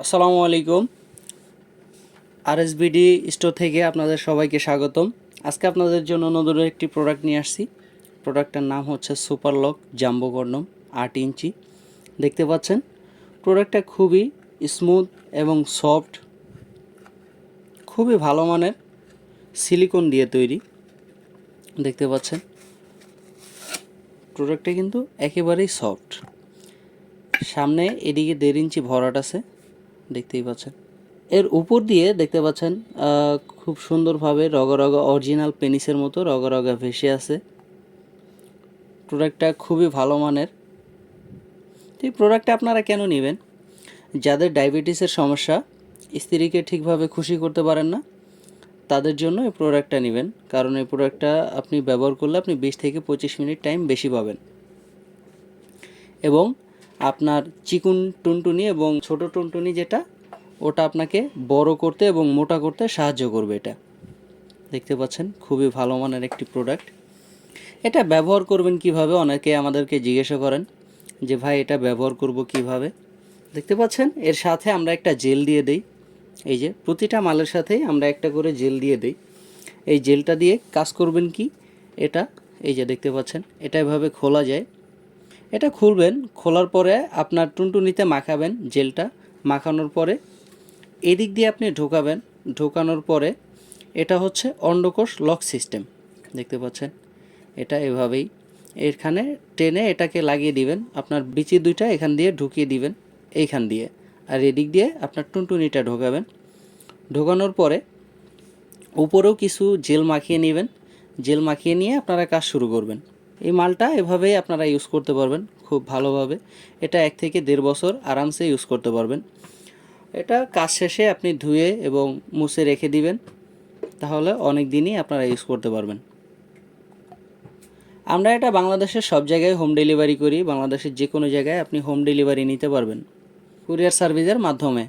আসসালামু আলাইকুম। আরএসবিডি স্টোর থেকে আপনাদের সবাইকে স্বাগতম। আজকে আপনাদের জন্য নতুন একটি প্রোডাক্ট নিয়ে আসছি। প্রোডাক্টটার নাম হচ্ছে সুপার লক জাম্বো কন্ডম 8 ইঞ্চি। দেখতে পাচ্ছেন প্রোডাক্টটা খুবই স্মুথ এবং সফট, খুবই ভালো মানের সিলিকন দিয়ে তৈরি। দেখতে পাচ্ছেন প্রোডাক্টটা কিন্তু একেবারেই সফট। সামনে এদিকে 1.5 ইঞ্চি ভরাট আছে, দেখতেই পাচ্ছেন। এর উপর দিয়ে দেখতে পাচ্ছেন খুব সুন্দরভাবে রগা রগা অরিজিনাল পেনিসের মতো রগা রগা ভেসে আছে। প্রোডাক্টটা খুবই ভালো মানের। তো এই প্রোডাক্টটা আপনারা কেন নেবেন? যাদের ডায়াবেটিসের সমস্যা, স্ত্রীকে ঠিকভাবে খুশি করতে পারেন না, তাদের জন্য এই প্রোডাক্টটা নেবেন। কারণ এই প্রোডাক্টটা আপনি ব্যবহার করলে আপনি 20 থেকে 25 মিনিট টাইম বেশি পাবেন এবং আপনার চিকুন টুনটুনি এবং ছোট টুনটুনি যেটা, ওটা আপনাকে বড় করতে এবং মোটা করতে সাহায্য করবে। এটা দেখতে পাচ্ছেন খুবই ভালো মানের একটি প্রোডাক্ট। এটা ব্যবহার করবেন কিভাবে, অনেকে আমাদেরকে জিজ্ঞাসা করেন যে ভাই এটা ব্যবহার করব কিভাবে। দেখতে পাচ্ছেন এর সাথে আমরা একটা জেল দিয়ে দেই। এই যে প্রতিটা মালের সাথেই আমরা একটা করে জেল দিয়ে দেই। এই জেলটা দিয়ে কাজ করবেন কি, এটা এই যে দেখতে পাচ্ছেন এটা এভাবে খোলা যায়। এটা খুলবেন, খোলার পরে আপনার টুনটুনিতে মাখাবেন জেলটা। মাখানোর পরে এদিক দিয়ে আপনি ঢোকাবেন। ঢোকানোর পরে এটা হচ্ছে অন্ডকোষ লক সিস্টেম। দেখতে পাচ্ছেন এটা এভাবেই এখানে টেনে এটাকে লাগিয়ে দিবেন। আপনার বিচি দুইটা এখান দিয়ে ঢুকিয়ে দিবেন এইখান দিয়ে, আর এদিক দিয়ে আপনার টুনটুনিটা ঢোকাবেন। ঢোকানোর পরে উপরেও কিছু জেল মাখিয়ে নেবেন। জেল মাখিয়ে নিয়ে আপনারা কাজ শুরু করবেন। এই মালটা এভাবেই আপনারা ইউজ করতে পারবেন খুব ভালোভাবে। এটা 1 থেকে 1.5 বছর আরামসে ইউজ করতে পারবেন। এটা কাজ শেষে আপনি ধুয়ে এবং মুছে রেখে দিবেন, তাহলে অনেক দিনই আপনারা ইউজ করতে পারবেন। আমরা এটা বাংলাদেশের সব জায়গায় হোম ডেলিভারি করি। বাংলাদেশের যে কোনো জায়গায় আপনি হোম ডেলিভারি নিতে পারবেন কুরিয়ার সার্ভিসের মাধ্যমে।